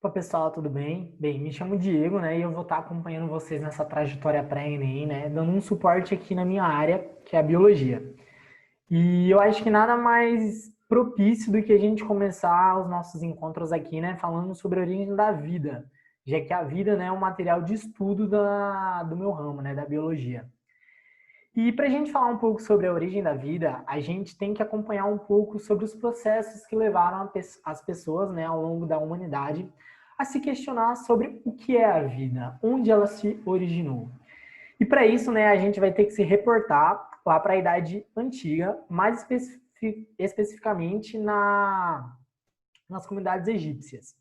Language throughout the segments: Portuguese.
Opa, pessoal, tudo bem? Bem, me chamo Diego, né, e eu vou estar acompanhando vocês nessa trajetória pré-ENEM, né, dando um suporte aqui na minha área, que é a biologia. E eu acho que nada mais propício do que a gente começar os nossos encontros aqui, né, falando sobre a origem da vida, já que a vida, né, é um material de estudo do meu ramo, né, da biologia. E para a gente falar um pouco sobre a origem da vida, a gente tem que acompanhar um pouco sobre os processos que levaram as pessoas, né, ao longo da humanidade a se questionar sobre o que é a vida, onde ela se originou. E para isso, né, a gente vai ter que se reportar lá para a Idade Antiga, mais especificamente nas comunidades egípcias.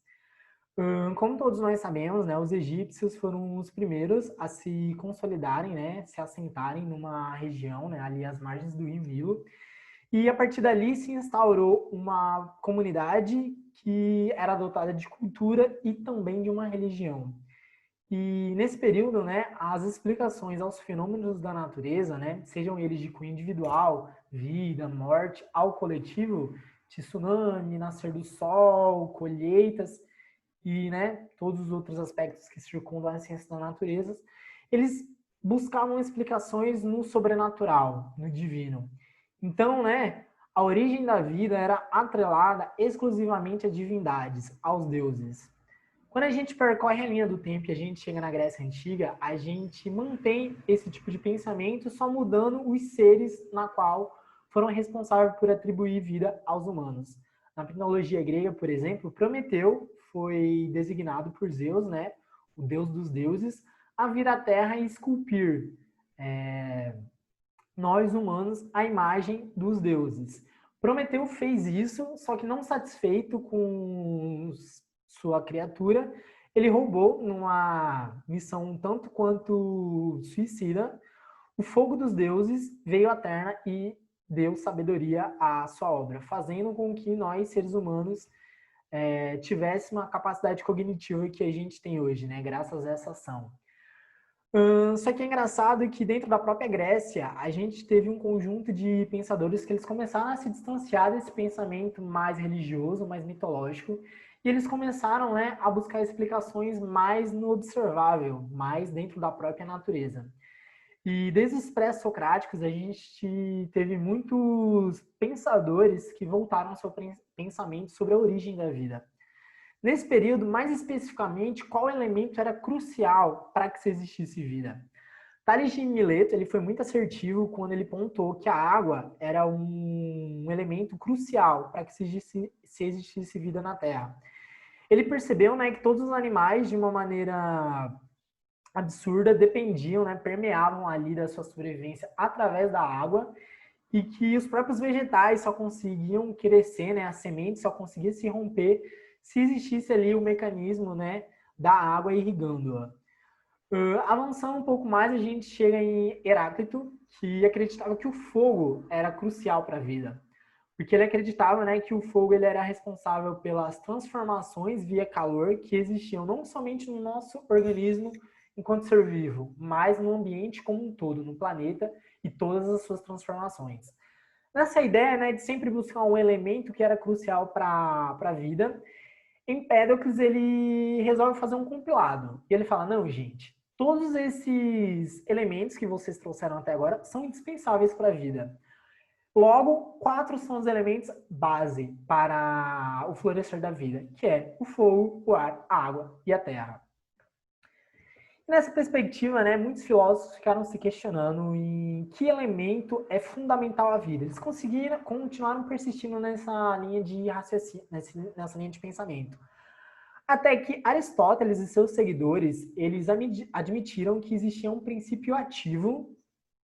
Como todos nós sabemos, né, os egípcios foram os primeiros a se consolidarem, né, se assentarem numa região, né, ali às margens do Rio Nilo, e a partir dali se instaurou uma comunidade que era dotada de cultura e também de uma religião. E nesse período, né, as explicações aos fenômenos da natureza, né, sejam eles de cunho individual, vida, morte, ao coletivo, tsunami, nascer do sol, colheitas, e, né, todos os outros aspectos que circundam a ciência da natureza, eles buscavam explicações no sobrenatural, no divino. Então, né, a origem da vida era atrelada exclusivamente a divindades, aos deuses. Quando a gente percorre a linha do tempo e a gente chega na Grécia Antiga, a gente mantém esse tipo de pensamento, só mudando os seres na qual foram responsáveis por atribuir vida aos humanos. Na mitologia grega, por exemplo, Prometeu foi designado por Zeus, né, o deus dos deuses, a vir à Terra e esculpir nós humanos à imagem dos deuses. Prometeu fez isso, só que não satisfeito com sua criatura, ele roubou numa missão um tanto quanto suicida. O fogo dos deuses veio à Terra e deu sabedoria à sua obra, fazendo com que nós, seres humanos, tivéssemos a capacidade cognitiva que a gente tem hoje, né? Graças a essa ação. Só que é engraçado que dentro da própria Grécia, a gente teve um conjunto de pensadores que eles começaram a se distanciar desse pensamento mais religioso, mais mitológico, e eles começaram, né, a buscar explicações mais no observável, mais dentro da própria natureza. E desde os pré-socráticos, a gente teve muitos pensadores que voltaram seu pensamento sobre a origem da vida. Nesse período, mais especificamente, qual elemento era crucial para que se existisse vida? Tales de Mileto ele foi muito assertivo quando ele pontuou que a água era um elemento crucial para que se existisse vida na Terra. Ele percebeu, né, que todos os animais, de uma maneira absurda, dependiam, né, permeavam ali da sua sobrevivência através da água e que os próprios vegetais só conseguiam crescer, né, a semente só conseguia se romper se existisse ali o mecanismo, né, da água irrigando-a. Avançando um pouco mais, a gente chega em Heráclito, que acreditava que o fogo era crucial para a vida, porque ele acreditava, né, que o fogo ele era responsável pelas transformações via calor que existiam não somente no nosso organismo enquanto ser vivo, mas no ambiente como um todo, no planeta e todas as suas transformações. Nessa ideia, né, de sempre buscar um elemento que era crucial para a vida, Empédocles ele resolve fazer um compilado. E ele fala: não, gente, todos esses elementos que vocês trouxeram até agora são indispensáveis para a vida. Logo, quatro são os elementos base para o florescer da vida, que é o fogo, o ar, a água e a terra. Nessa perspectiva, né, muitos filósofos ficaram se questionando em que elemento é fundamental à vida. Eles continuaram persistindo nessa linha de raciocínio, nessa linha de pensamento. Até que Aristóteles e seus seguidores, eles admitiram que existia um princípio ativo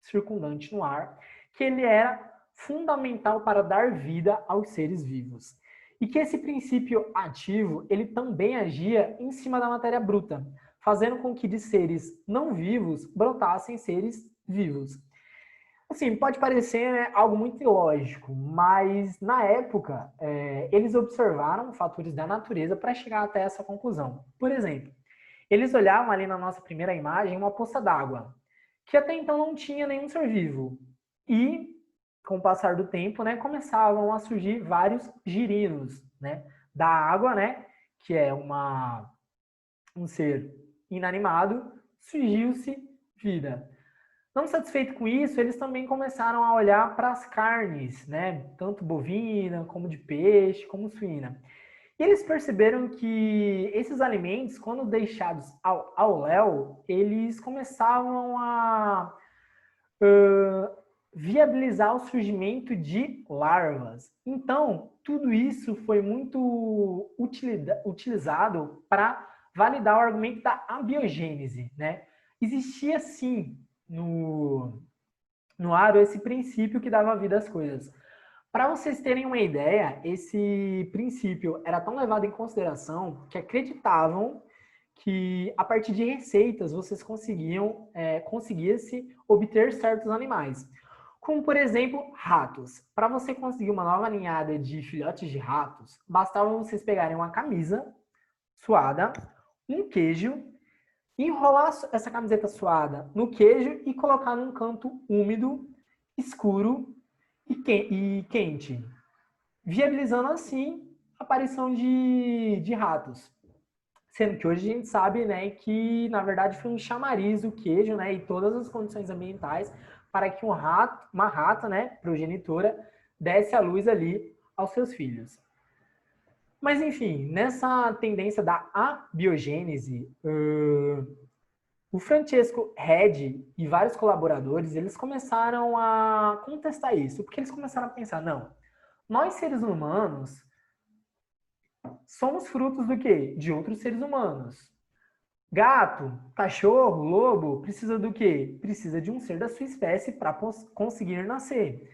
circundante no ar, que ele era fundamental para dar vida aos seres vivos. E que esse princípio ativo, ele também agia em cima da matéria bruta, fazendo com que de seres não vivos brotassem seres vivos. Assim, pode parecer, né, algo muito ilógico, mas na época eles observaram fatores da natureza para chegar até essa conclusão. Por exemplo, eles olhavam ali na nossa primeira imagem uma poça d'água, que até então não tinha nenhum ser vivo. E, com o passar do tempo, né, começavam a surgir vários girinos, né, da água, né, que é um ser inanimado, surgiu-se vida. Não satisfeito com isso, eles também começaram a olhar para as carnes, né? Tanto bovina, como de peixe, como suína. E eles perceberam que esses alimentos, quando deixados ao léu, eles começavam a viabilizar o surgimento de larvas. Então, tudo isso foi muito utilizado para validar o argumento da abiogênese, né? Existia, sim, no Aro esse princípio que dava vida às coisas. Para vocês terem uma ideia, esse princípio era tão levado em consideração que acreditavam que a partir de receitas vocês conseguisse obter certos animais. Como, por exemplo, ratos. Para você conseguir uma nova ninhada de filhotes de ratos, bastava vocês pegarem uma camisa suada, um queijo, enrolar essa camiseta suada no queijo e colocar num canto úmido, escuro e quente, viabilizando assim a aparição de ratos. Sendo que hoje a gente sabe, né, que na verdade foi um chamariz o queijo, né, e todas as condições ambientais para que uma rata, né, progenitora, desse a luz ali aos seus filhos. Mas enfim, nessa tendência da abiogênese, o Francesco Redi e vários colaboradores, eles começaram a contestar isso, porque eles começaram a pensar, não, nós seres humanos somos frutos do quê? De outros seres humanos. Gato, cachorro, lobo, precisa do quê? Precisa de um ser da sua espécie para conseguir nascer.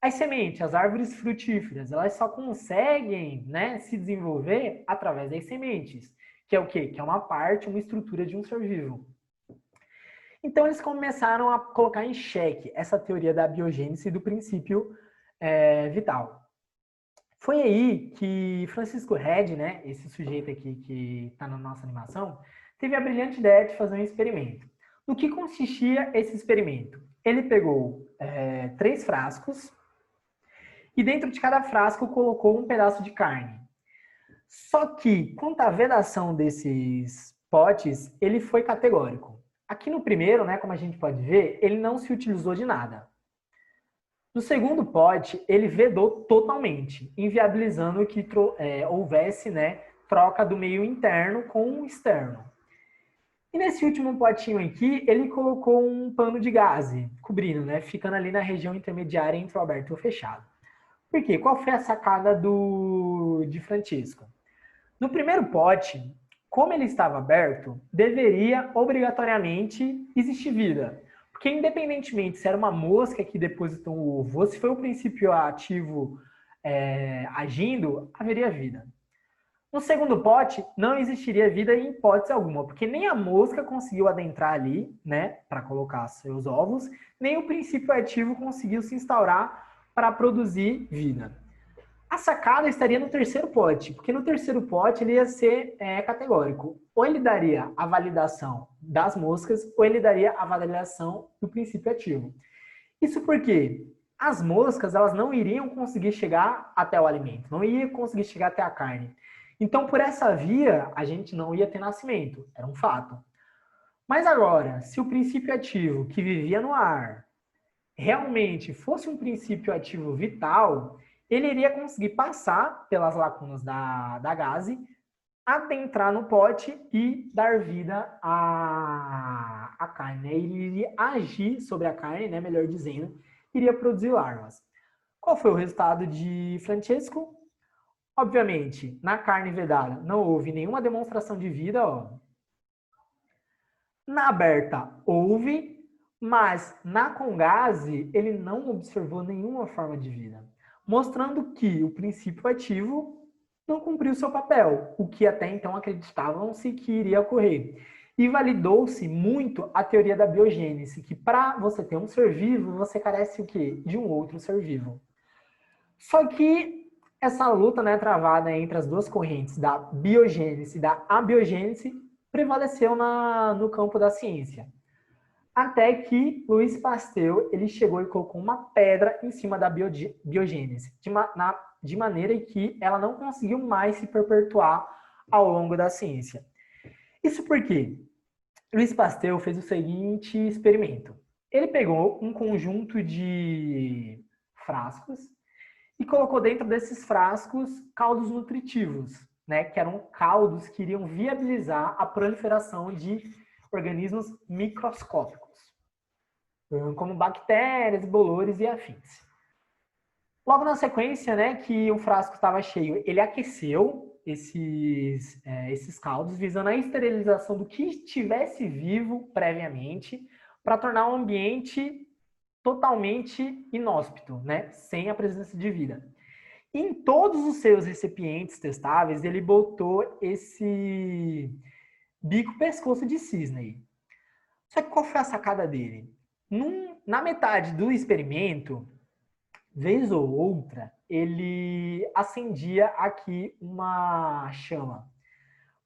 As sementes, as árvores frutíferas, elas só conseguem, né, se desenvolver através das sementes, que é o quê? Que é uma parte, uma estrutura de um ser vivo. Então eles começaram a colocar em xeque essa teoria da biogênese e do princípio vital. Foi aí que Francisco Redi, né, esse sujeito aqui que está na nossa animação, teve a brilhante ideia de fazer um experimento. No que consistia esse experimento? Ele pegou 3 frascos e dentro de cada frasco colocou um pedaço de carne. Só que, quanto à vedação desses potes, ele foi categórico. Aqui no primeiro, né, como a gente pode ver, ele não se utilizou de nada. No segundo pote, ele vedou totalmente, inviabilizando que houvesse, né, troca do meio interno com o externo. E nesse último potinho aqui, ele colocou um pano de gaze, cobrindo, né, ficando ali na região intermediária entre o aberto e o fechado. Por quê? Qual foi a sacada de Francisco? No primeiro pote, como ele estava aberto, deveria obrigatoriamente existir vida. Porque independentemente se era uma mosca que depositou o ovo ou se foi o princípio ativo agindo, haveria vida. No segundo pote, não existiria vida em hipótese alguma, porque nem a mosca conseguiu adentrar ali, né, para colocar seus ovos, nem o princípio ativo conseguiu se instaurar para produzir vida. A sacada estaria no terceiro pote, porque no terceiro pote ele ia ser categórico. Ou ele daria a validação das moscas, ou ele daria a validação do princípio ativo. Isso porque as moscas elas não iriam conseguir chegar até o alimento, não iriam conseguir chegar até a carne. Então, por essa via, a gente não ia ter nascimento, era um fato. Mas agora, se o princípio ativo que vivia no ar realmente fosse um princípio ativo vital, ele iria conseguir passar pelas lacunas da gaze, adentrar no pote e dar vida à carne. Né? Ele iria agir sobre a carne, né? Melhor dizendo, iria produzir larvas. Qual foi o resultado de Francesco? Obviamente, na carne vedada não houve nenhuma demonstração de vida. Ó. Na aberta houve, mas na com gase ele não observou nenhuma forma de vida, mostrando que o princípio ativo não cumpriu seu papel, o que até então acreditavam-se que iria ocorrer. E validou-se muito a teoria da biogênese, que para você ter um ser vivo, você carece o quê? De um outro ser vivo. Só que essa luta, né, travada entre as duas correntes da biogênese e da abiogênese prevaleceu no campo da ciência. Até que Louis Pasteur ele chegou e colocou uma pedra em cima da biogênese, de maneira que ela não conseguiu mais se perpetuar ao longo da ciência. Isso porque Louis Pasteur fez o seguinte experimento. Ele pegou um conjunto de frascos e colocou dentro desses frascos caldos nutritivos, né, que eram caldos que iriam viabilizar a proliferação de organismos microscópicos, como bactérias, bolores e afins. Logo na sequência, né, que o frasco estava cheio, ele aqueceu esses caldos, visando a esterilização do que estivesse vivo previamente, para tornar o ambiente totalmente inóspito, né, sem a presença de vida. E em todos os seus recipientes testáveis, ele botou esse bico-pescoço de cisne. Só que qual foi a sacada dele? Na metade do experimento, vez ou outra, ele acendia aqui uma chama.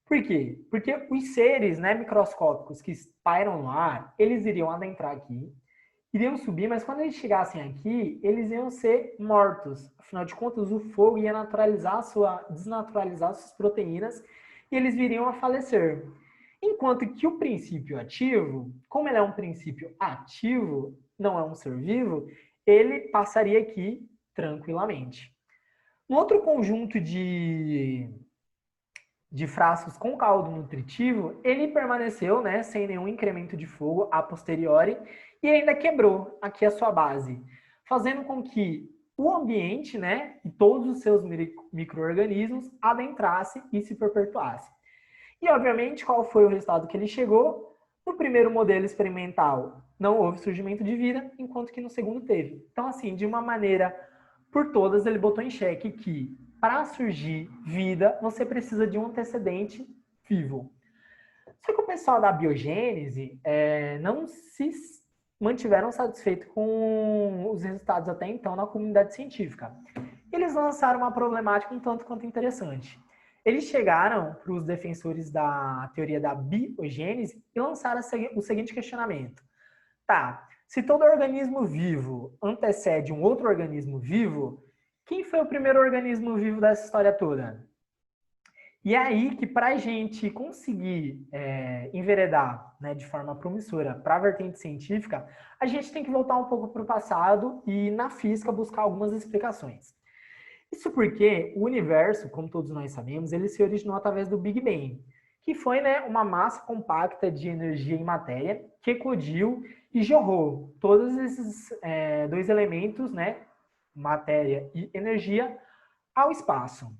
Por quê? Porque os seres, né, microscópicos que pairam no ar, eles iriam adentrar aqui, iriam subir, mas quando eles chegassem aqui, eles iam ser mortos. Afinal de contas, o fogo ia desnaturalizar suas proteínas e eles viriam a falecer. Enquanto que o princípio ativo, como ele é um princípio ativo, não é um ser vivo, ele passaria aqui tranquilamente. Um outro conjunto de frascos com caldo nutritivo, ele permaneceu, né, sem nenhum incremento de fogo a posteriori e ainda quebrou aqui a sua base, fazendo com que o ambiente, né, e todos os seus micro-organismos adentrassem e se perpetuassem. E, obviamente, qual foi o resultado que ele chegou? No primeiro modelo experimental, não houve surgimento de vida, enquanto que no segundo teve. Então, assim, de uma maneira por todas, ele botou em xeque que para surgir vida, você precisa de um antecedente vivo. Só que o pessoal da biogênese não se mantiveram satisfeitos com os resultados até então na comunidade científica. Eles lançaram uma problemática um tanto quanto interessante. Eles chegaram para os defensores da teoria da biogênese e lançaram o seguinte questionamento. Tá, se todo organismo vivo antecede um outro organismo vivo, quem foi o primeiro organismo vivo dessa história toda? E é aí que para a gente conseguir enveredar, né, de forma promissora para a vertente científica, a gente tem que voltar um pouco para o passado e na física buscar algumas explicações. Isso porque o universo, como todos nós sabemos, ele se originou através do Big Bang, que foi, né, uma massa compacta de energia e matéria que eclodiu e jorrou todos esses dois elementos, né, matéria e energia, ao espaço.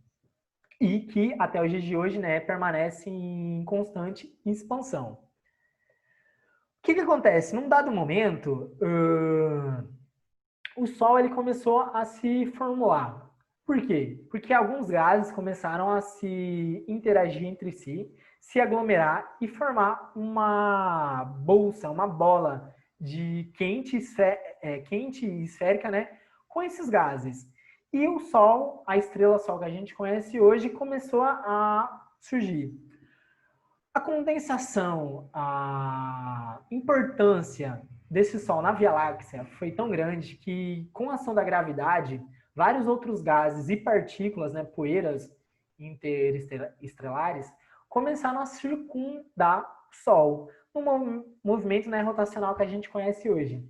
E que até os dias de hoje, né, permanece em constante expansão. O que acontece? Num dado momento, o Sol ele começou a se formular. Por quê? Porque alguns gases começaram a se interagir entre si, se aglomerar e formar uma bolsa, uma bola de quente e esférica, né, com esses gases. E o Sol, a estrela Sol que a gente conhece hoje, começou a surgir. A condensação, a importância desse Sol na Via Láctea foi tão grande que, com a ação da gravidade, vários outros gases e partículas, né, poeiras interestelares, começaram a circundar o Sol, no movimento, né, rotacional que a gente conhece hoje.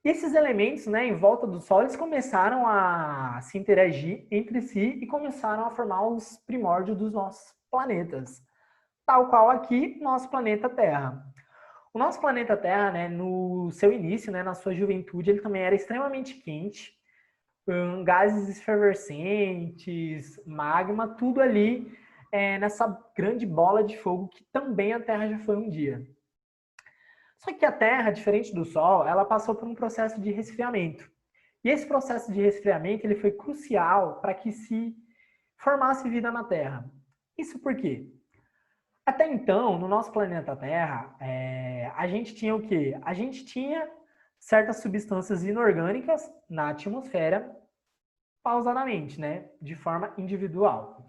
E esses elementos, né, em volta do Sol, eles começaram a se interagir entre si e começaram a formar os primórdios dos nossos planetas. Tal qual aqui, nosso planeta Terra. O nosso planeta Terra, né, no seu início, né, na sua juventude, ele também era extremamente quente, gases efervescentes, magma, tudo ali nessa grande bola de fogo que também a Terra já foi um dia. Só que a Terra, diferente do Sol, ela passou por um processo de resfriamento. E esse processo de resfriamento ele foi crucial para que se formasse vida na Terra. Isso por quê? Até então, no nosso planeta Terra, a gente tinha o quê? A gente tinha certas substâncias inorgânicas na atmosfera pausadamente, né? De forma individual.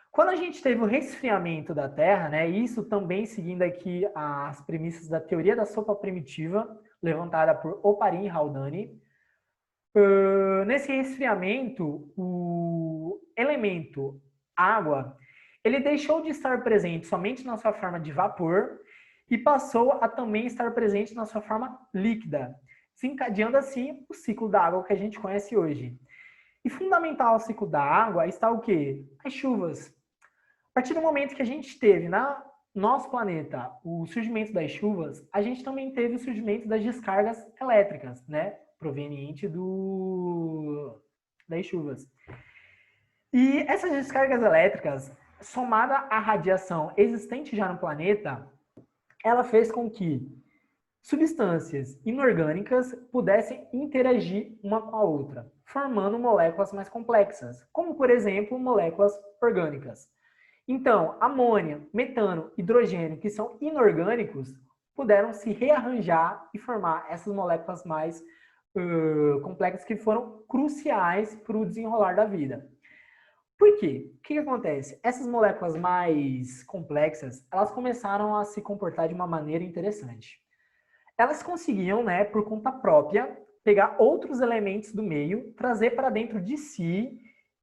Quando a gente teve o resfriamento da Terra, né? Isso também seguindo aqui as premissas da teoria da sopa primitiva, levantada por Oparin e Haldane. Nesse resfriamento, o elemento água Ele deixou de estar presente somente na sua forma de vapor e passou a também estar presente na sua forma líquida, desencadeando assim o ciclo da água que a gente conhece hoje. E fundamental ao ciclo da água está o quê? As chuvas. A partir do momento que a gente teve na nosso planeta o surgimento das chuvas, a gente também teve o surgimento das descargas elétricas, né? Proveniente das chuvas. E essas descargas elétricas, somada à radiação existente já no planeta, ela fez com que substâncias inorgânicas pudessem interagir uma com a outra, formando moléculas mais complexas, como, por exemplo, moléculas orgânicas. Então, amônia, metano, hidrogênio, que são inorgânicos, puderam se rearranjar e formar essas moléculas mais complexas que foram cruciais para o desenrolar da vida. Por quê? O que acontece? Essas moléculas mais complexas, elas começaram a se comportar de uma maneira interessante. Elas conseguiam, né, por conta própria, pegar outros elementos do meio, trazer para dentro de si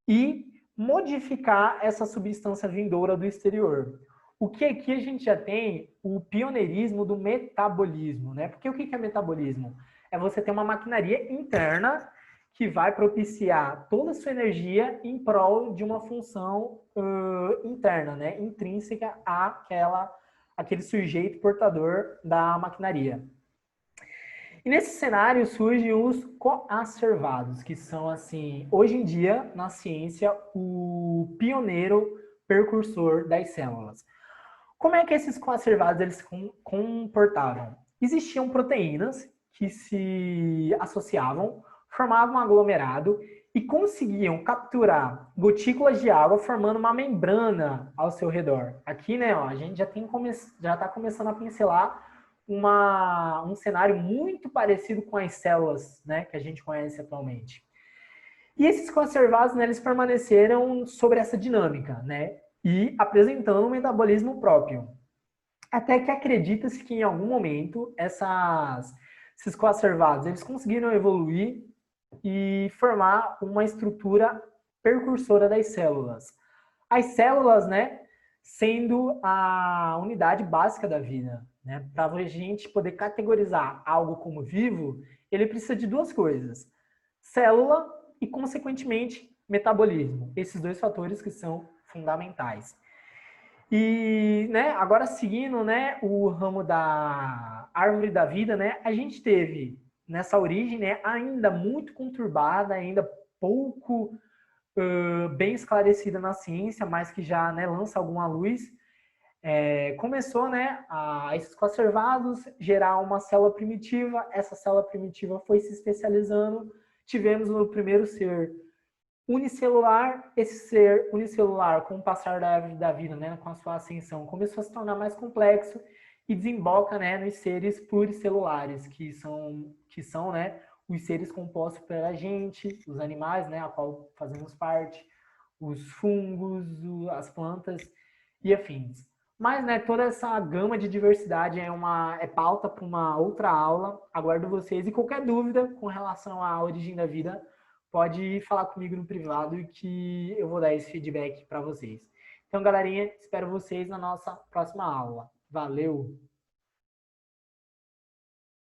e modificar essa substância vindoura do exterior. O que aqui a gente já tem o pioneirismo do metabolismo, né? Porque o que é metabolismo? É você ter uma maquinaria interna que vai propiciar toda a sua energia em prol de uma função interna, né? Intrínseca àquele sujeito portador da maquinaria. E nesse cenário surgem os coacervados, que são, assim, hoje em dia, na ciência, o pioneiro precursor das células. Como é que esses coacervados eles se comportavam? Existiam proteínas que se associavam, formavam um aglomerado e conseguiam capturar gotículas de água formando uma membrana ao seu redor. Aqui, né, ó, a gente já está começando a pincelar um cenário muito parecido com as células, né, que a gente conhece atualmente. E esses conservados, né, eles permaneceram sobre essa dinâmica, né, e apresentando um metabolismo próprio. Até que acredita-se que em algum momento esses conservados eles conseguiram evoluir e formar uma estrutura precursora das células. As células, né, sendo a unidade básica da vida. Né? Para a gente poder categorizar algo como vivo, ele precisa de duas coisas: célula e, consequentemente, metabolismo. Esses dois fatores que são fundamentais. E, né, agora seguindo, né, o ramo da árvore da vida, né, a gente teve nessa origem, né, ainda muito conturbada, ainda pouco bem esclarecida na ciência, mas que já, né, lança alguma luz. Começou, né, a esses conservados gerar uma célula primitiva. Essa célula primitiva foi se especializando. Tivemos no primeiro ser unicelular. Esse ser unicelular, com o passar da vida, né, com a sua ascensão, começou a se tornar mais complexo e desemboca, né, nos seres pluricelulares, que são, né, os seres compostos pela gente, os animais, né, a qual fazemos parte, os fungos, as plantas e afins. Mas, né, toda essa gama de diversidade é pauta para uma outra aula. Aguardo vocês. E qualquer dúvida com relação à origem da vida, pode falar comigo no privado que eu vou dar esse feedback para vocês. Então, galerinha, espero vocês na nossa próxima aula. Valeu!